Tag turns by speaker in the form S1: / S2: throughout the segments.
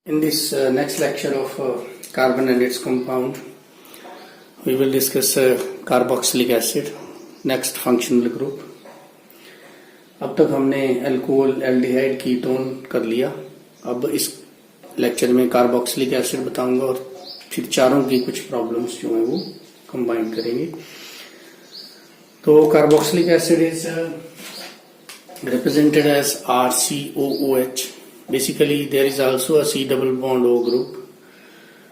S1: In this next lecture of carbon and its compound, we will discuss carboxylic acid, next functional group. अब तक हमने alcohol, aldehyde, ketone कर लिया. अब इस लेक्चर में कार्बोक्सिलिक एसिड बताऊंगा और फिर चारों की कुछ प्रॉब्लम्स जो है वो कंबाइन करेंगे. तो carboxylic acid is represented as RCOOH. Basically, there is also a C double bond O group,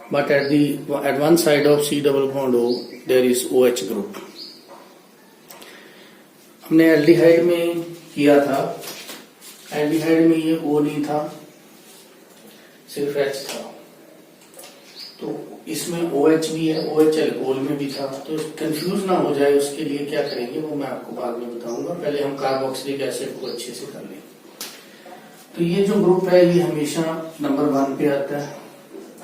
S1: but at one side of C double bond O there is OH group. हमने aldehyde में किया था. Aldehyde में ये O नहीं था, सिर्फ H था. तो इसमें OH भी है, OH अल्कोहल में भी था. तो कंफ्यूज ना हो जाए उसके लिए क्या करेंगे वो मैं आपको बाद में बताऊंगा. पहले हम कार्बोक्सिलिक एसिड को अच्छे से कर लें. तो ये जो ग्रुप है ये हमेशा नंबर 1 पे आता है.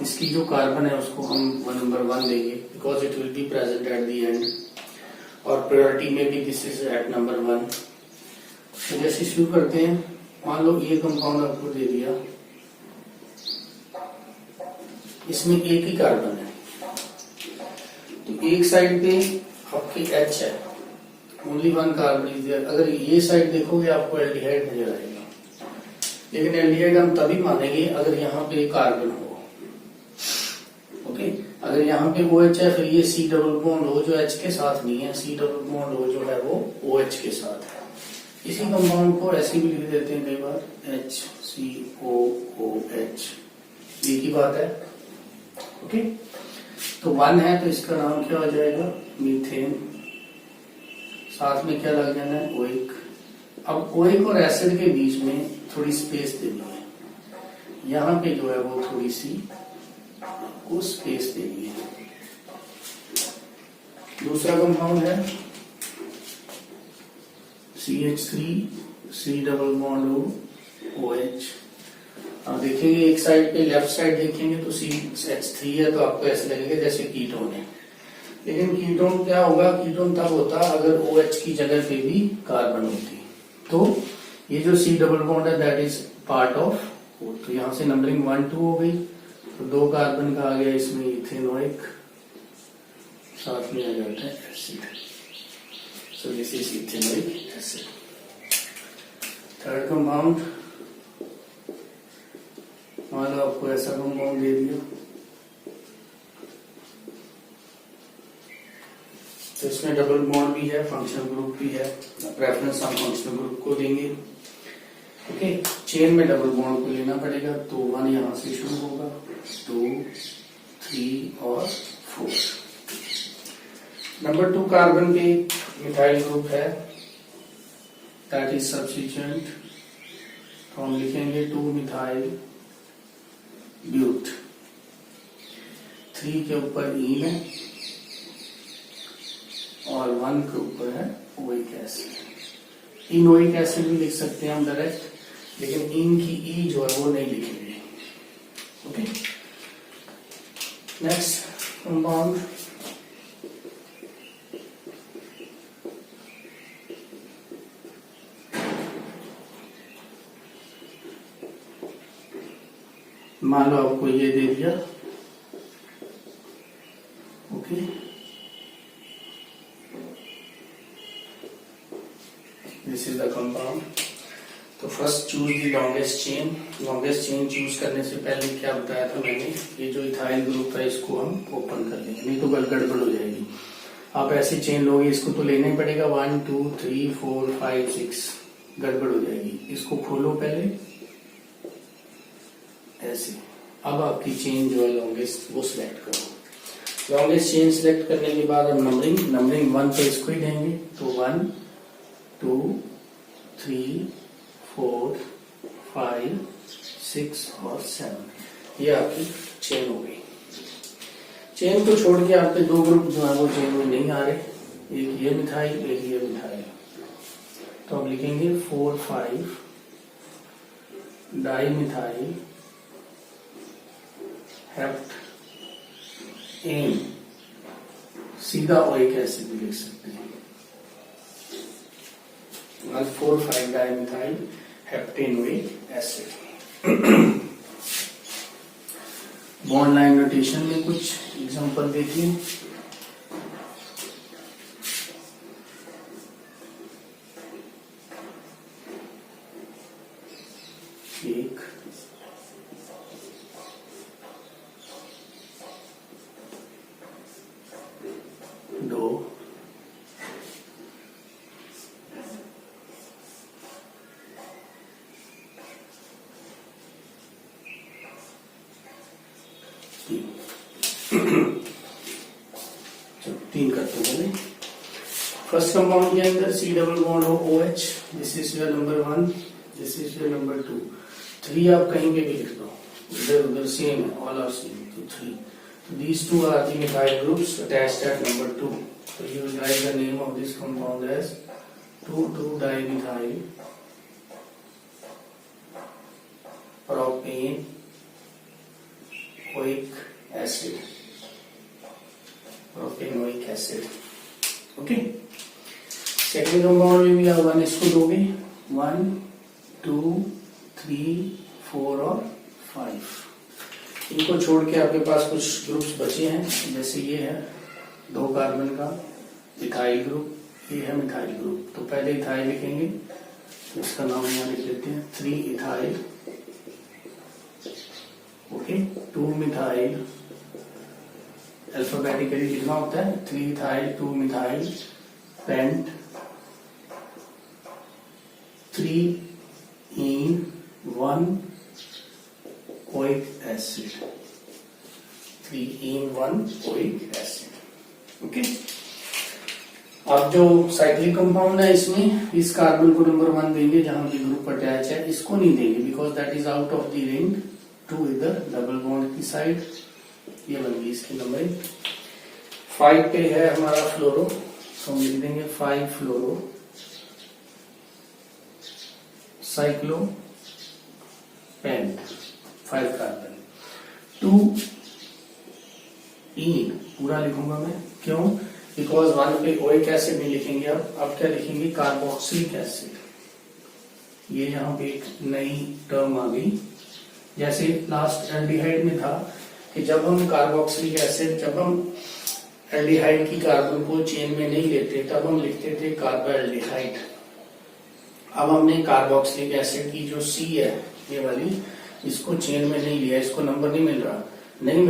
S1: इसकी जो कार्बन है उसको हम नंबर 1 देंगे because it will be present at the end, और प्रायोरिटी में भी दिस इज एट नंबर 1. तो जैसे शुरू करते हैं, मान लो ये कंपाउंड आपको दे दिया, इसमें एक ही कार्बन है. तो एक साइड पे आपकी H है, ओनली 1 कार्बन इज देयर. अगर ये साइड देखोगे आपको एल्डिहाइड नजर आएगा, लेकिन एल्डिहाइड हम तभी मानेंगे अगर यहाँ पे कार्बन हो. ओके, अगर यहाँ पे OH है फिर ये C डबल बॉन्ड O जो H के साथ नहीं है, C डबल बॉन्ड O जो है वो OH के साथ है. इसी कंपाउंड को ऐसे भी लिख देते हैं कई बार, HCOOH. एक ही बात है. ओके, तो 1 है तो इसका नाम क्या हो जाएगा, मीथेन. साथ में क्या लग जाना है, ओइक. अब ओइक और एसिड के बीच में थोड़ी स्पेस देनी है. यहाँ पे जो है वो थोड़ी सी आपको स्पेस देनी है. दूसरा कंपाउंड है CH3 C double bond O OH. अब देखेंगे एक साइड पे, लेफ्ट साइड देखेंगे तो CH3 है तो आपको ऐसे लगेगा जैसे कीटोन है. लेकिन कीटोन क्या होगा, कीटोन तब होता अगर OH की जगह पे भी कार्बन होती. तो ये जो C डबल बॉन्ड है that is part of O. तो यहां से नंबरिंग 1 2 हो गई. तो 2 कार्बन का आ गया इसमें इथेनोइक, साथ में आ जाता है acid. So this is ethanoic acid. Third compound, मान लो आपको ऐसा कंपाउंड दे दिया, तो इसमें डबल बॉन्ड भी है, फंक्शनल ग्रुप भी है. प्रेफरेंस हम फंक्शनल ग्रुप को देंगे. ओके, चेन में डबल बॉन्ड को लेना पड़ेगा. तो 1 यहां से शुरू होगा, 2 3 और 4. नंबर 2 कार्बन पे मिथाइल ग्रुप है, दैट इज सब्स्टिट्यूएंट. तो हम लिखेंगे 2 मिथाइल ब्यूट. 3 के ऊपर ईन है और 1 के ऊपर है ओइक एसिड. इनोइक एसिड भी लिख सकते हैं हम डायरेक्ट, लेकिन इन की ई जो है वो नहीं लिखेंगे. ओके, नेक्स्ट कंपाउंड मान लो आपको ये दे दिया. Okay, this is the compound. तो first choose the longest chain. Longest chain choose करने से पहले क्या बताया था मैंने, ये जो इथाइल ग्रुप है इसको हम ओपन कर लेंगे, नहीं तो गड़बड़ हो जाएगी. आप ऐसी चेन लोगे, इसको तो लेना ही पड़ेगा. 1 2 3 4 5 6, गड़बड़ हो जाएगी. इसको खोलो पहले ऐसे. अब आपकी चेन जो है लॉन्गेस्ट वो सिलेक्ट करो. लॉन्गेस्ट चेन सिलेक्ट करने के बाद अब नंबरिंग 1 पे इसको ही देंगे. तो 1 2 3 4 5 6 और 7, ये आपकी चेन हो गई. चेन को छोड़ के आपके 2 ग्रुप जो है वो चेन में नहीं आ रहे, एक ये मिथाइल एक ये मिथाइल. तो अब लिखेंगे 4 5 डाई मिथाइल हेप्ट एन. सीधा ओइक एसिड भी लिख सकते हैं. 4 5 dimethyl heptanoic acid. Bond line notation में कुछ एग्जांपल देखिए। एक, दो, तीन करते हैं पहले। फर्स्ट कंपाउंड के अंदर सी डबल बॉन्ड हो OH, this is your number 1, this is your number 2। 3 आप कहीं पे भी लिख दो, इधर उधर सेम है, ऑल आर सेम। तो 3, so these two are the methyl groups attached at number 2. So you will write the name of this compound as 2,2-dimethyl propane oic acid, propanoic acid. Okay, second compound में भी आप 1 इसको दोगे, 1, 2, 3, 4 और 5। इनको छोड़ के आपके पास कुछ ग्रुप्स बचे हैं, जैसे ये है 2 कार्बन का इथाइल ग्रुप, ये है मिथाइल ग्रुप। तो पहले इथाइल लिखेंगे, तो इसका नाम यहाँ लिख लेते हैं 3 इथाइल, ओके। 2 मिथाइल, अल्फाबेटिकली लिखना होता है, 3 ethyl 2 methyl paint 3-in-1 oic acid, 3-in-1 oic acid, okay. अब जो साइक्लिक कंपाउंड है इसमें इस कार्बन को नंबर 1 देंगे जहां पे ग्रुप अटैच है, इसको नहीं देंगे because that is out of the ring to इधर डबल बॉन्ड की साइड। ये बन गई इसकी नंबरिंग। 5 पे है हमारा फ्लोरो, तो हम लिख देंगे 5 फ्लोरो साइक्लो पेंट, 5 कार्बन। 2 इन पूरा लिखूंगा मैं, क्यों? बिकॉज 1 पे ओइक एसिड नहीं लिखेंगे, अब क्या लिखेंगे? Carboxylic acid. ये यहाँ पे एक नई टर्म आ गई, जैसे लास्ट एल्डिहाइड में था कि जब हम कार्बोक्सिलिक एसिड, जब हम एल्डिहाइड की कार्बन को चेन में नहीं लेते तब हम लिखते थे कार्बोएल्डिहाइड। अब हमने कार्बोक्सिलिक एसिड की जो C है ये वाली, इसको चेन में नहीं लिया, इसको नंबर नहीं मिल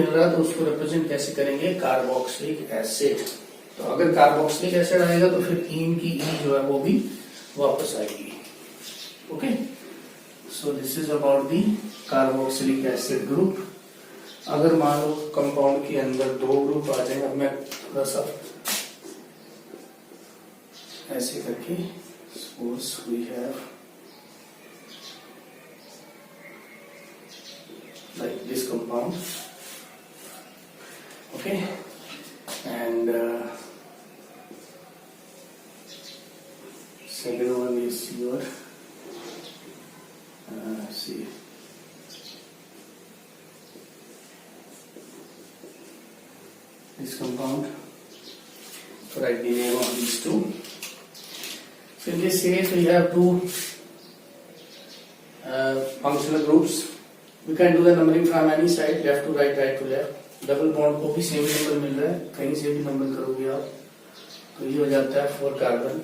S1: रहा तो उसको रिप्रेजेंट कैसे करेंगे? Carboxylic acid. तो अगर कार्बोक्सिलिक एसिड आएगा तो फिर इन की E जो है वो भी वापस आएगी, okay. So this is about the carboxylic acid group. अगर मान लो कंपाउंड के अंदर 2 ग्रुप आ जाए, अब मैं थोड़ा सा ऐसे करके, suppose we have like this compound, okay, and second one is your see this compound, so write the name of these two. So in this case we have 2 functional groups. We can do the numbering from any side, left to right, right to left. Double bond को भी same number मिल रहा है, कहीं से भी number करोगे आप तो ये हो जाता है 4 carbon.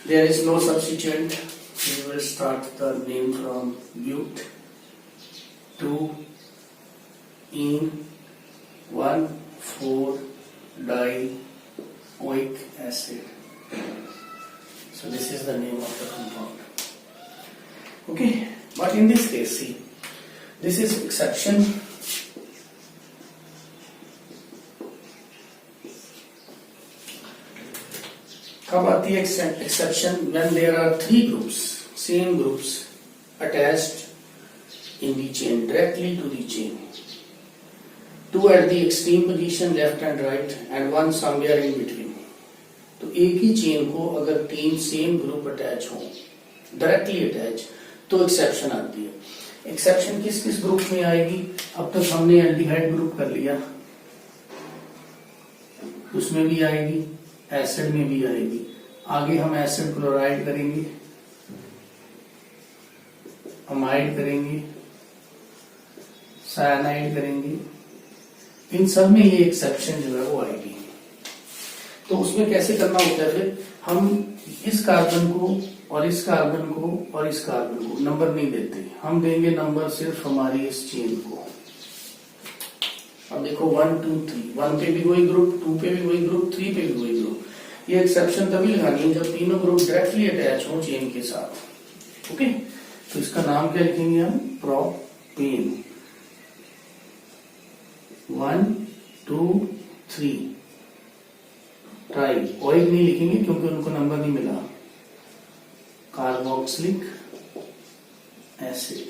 S1: There is no substituent. We will start the name from but 2-in-1 4-dioic acid. So this is the name of the compound. Okay, but in this case, see, this is exception. कब आती है exception? when there are 3 groups, same groups attached in the chain, directly to the chain, 2 at the extreme position left and right and 1 somewhere in between. तो एक ही chain को अगर 3 same group attach हो, directly attach, तो exception आती है। Exception किस किस ग्रुप में आएगी? अब तक हमने एल्डिहाइड ग्रुप कर लिया, उसमें भी आएगी, एसिड में भी आएगी। आगे हम एसिड क्लोराइड करेंगे, अमाइड करेंगे, साइनाइड करेंगे, इन सब में ये एक्सेप्शन जो है वो आएगी। तो उसमें कैसे करना होता है, फिर हम इस कार्बन को और इस कार्बन को और इस कार्बन को नंबर नहीं देते, हम देंगे नंबर सिर्फ हमारी इस चेन को। अब देखो 1 2 3, 1 पे भी वही ग्रुप, 2 पे भी वही ग्रुप, 3 पे भी वही ग्रुप। ये एक्सेप्शन तभी लगानी है जब तीनों ग्रुप डायरेक्टली अटैच हो चेन के साथ। ओके, तो इसका नाम क्या लिखेंगे हम, प्रोपेन। 1 2 3 ट्राई, ऑयल नहीं लिखेंगे क्योंकि उनको नंबर नहीं मिला। Carboxylic acid.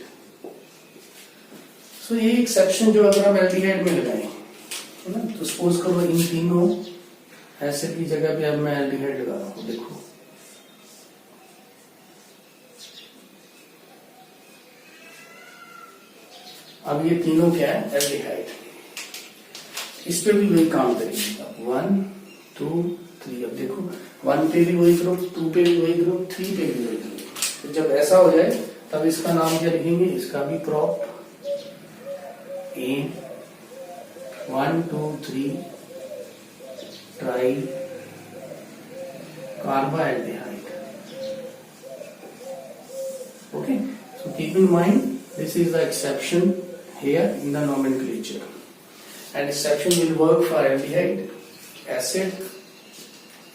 S1: सो ये एक्सेप्शन जो अगर हम एल्डिहाइड में लगाएं, है ना, तो सपोज करो इन तीनों एसिड की जगह पे अब मैं एल्डिहाइड लगा रहा हूं, देखो अब ये तीनों क्या है, एल्डिहाइड। इस पे भी वही काम करेंगे। अब 1 2 3, अब देखो 1 पे भी वही ग्रुप, 2 पे भी वही ग्रुप, 3 पे भी वही ग्रुप। तो जब ऐसा हो जाए तब इसका नाम क्या लिखेंगे, इसका भी propane 1 2 3 tri carbaldehyde. Okay, so keep in mind this is the exception here in the nomenclature, and exception will work for aldehyde, acid,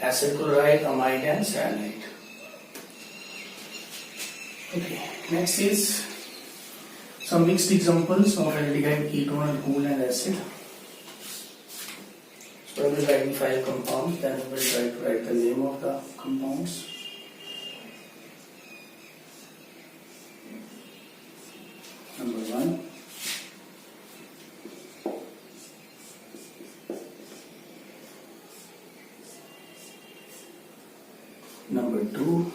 S1: acid chloride, amide and cyanide. Okay, next is some mixed examples of aldehyde, ketone, alcohol and acid. So I will write the 5 compounds, then I will try to write the name of the compounds. Number 1, number 2,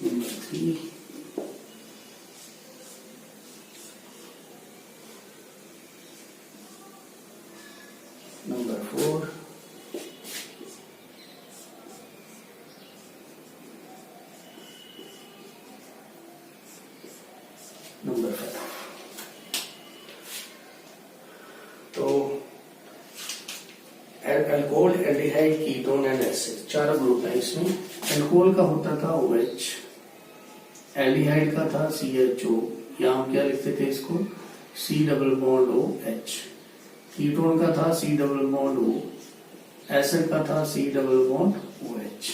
S1: number 3, number 4, number 5. तो alcohol, aldehyde, ketone and acid 4 group है इसमें। Alcohol का होता था OH, aldehyde का था CHO, यहाँ क्या लिखते थे इसको C double bond OH, ketone का था C double bond O, acid का था C डबल बॉन्ड OH।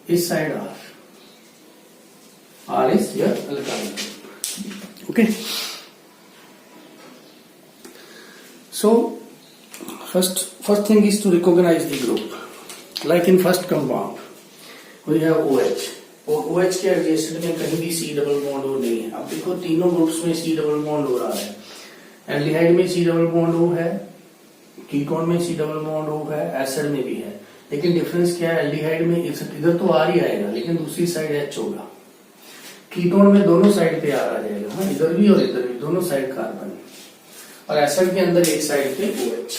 S1: इस side R is your alkyl group. Okay, so first thing is to recognize the group. Like in first compound we have OH, और OH के adjacent में कहीं भी C double bond O नहीं है। अब देखो तीनों ग्रुप्स में C डबल बॉन्ड हो रहा है, एल्डिहाइड में C डबल बॉन्ड O है, कीटोन में C डबल बॉन्ड O है, एसिड में भी है। लेकिन डिफरेंस क्या है, एल्डिहाइड में इधर तो R ही आएगा लेकिन दूसरी साइड H होगा। कीटोन में दोनों साइड पे R आ जाएगा, हाँ, इधर भी और इधर भी, दोनों साइड कार्बन, और एसिड के अंदर एक साइड पे OH।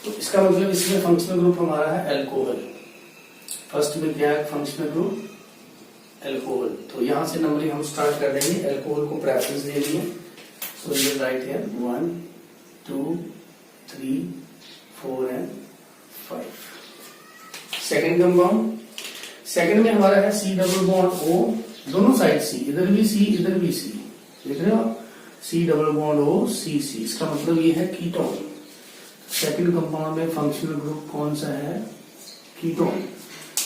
S1: तो इसका मतलब इसमें फंक्शनल ग्रुप हमारा है अल्कोहल। फर्स्ट में क्या है फंक्शनल ग्रुप, अल्कोहल। तो यहां से नंबरिंग हम स्टार्ट कर देंगे, अल्कोहल को प्रेफरेंस दे दिए। सो ये राइट है 1 2 3 4 एंड 5। सेकंड कंपाउंड, सेकंड में हमारा है C डबल बॉन्ड O, दोनों साइड C, इधर भी C इधर भी C, देख रहे हो आप, C double bond O C। इसका मतलब ये है कीटोन। सेकंड कंपाउंड में फंक्शनल ग्रुप कौन सा है, कीटोन।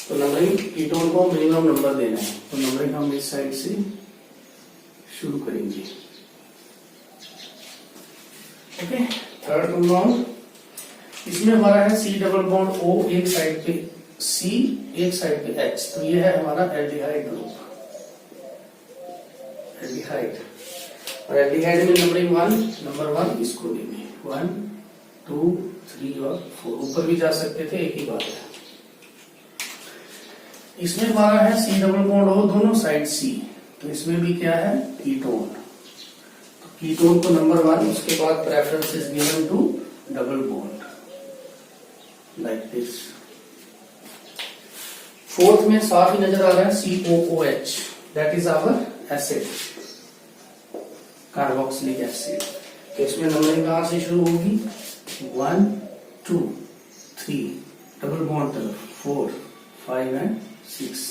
S1: तो नंबरिंग कीटोन को मिनिमम नंबर देना है, तो नंबरिंग हम इस साइड से शुरू करेंगे। ओके, थर्ड कंपाउंड, इसमें हमारा है C डबल बॉन्ड O, एक साइड पे C एक साइड पे H, तो ये है हमारा एल्डिहाइड ग्रुप, एल्डिहाइड। और एल्डिहाइड में नंबरिंग 1, नंबर 1 इसको देंगे, 1 2 3 और 4, ऊपर भी जा सकते थे, एक ही बात है। इसमें हमारा है C डबल बॉन्ड O, दोनों साइड C, तो इसमें भी क्या है कीटोन। तो कीटोन को नंबर 1, उसके बाद preference is given to double bond like this. Fourth में साफ ही नजर आ रहा है COOH, that is our acid, carboxylic acid. तो इसमें नंबरिंग कहां से शुरू होगी? 1 2 3, डबल बॉन्ड 4 5 एंड 6।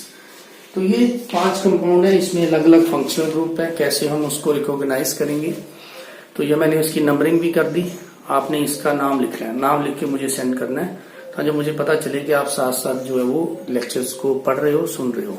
S1: तो ये 5 कंपाउंड है, इसमें अलग अलग फंक्शनल ग्रुप है, कैसे हम उसको रिकॉग्नाइज करेंगे। तो ये मैंने उसकी नंबरिंग भी कर दी, आपने इसका नाम लिखना है, नाम लिख के मुझे सेंड करना है ताकि मुझे पता चले कि आप साथ साथ जो है वो लेक्चर्स को पढ़ रहे हो, सुन रहे हो।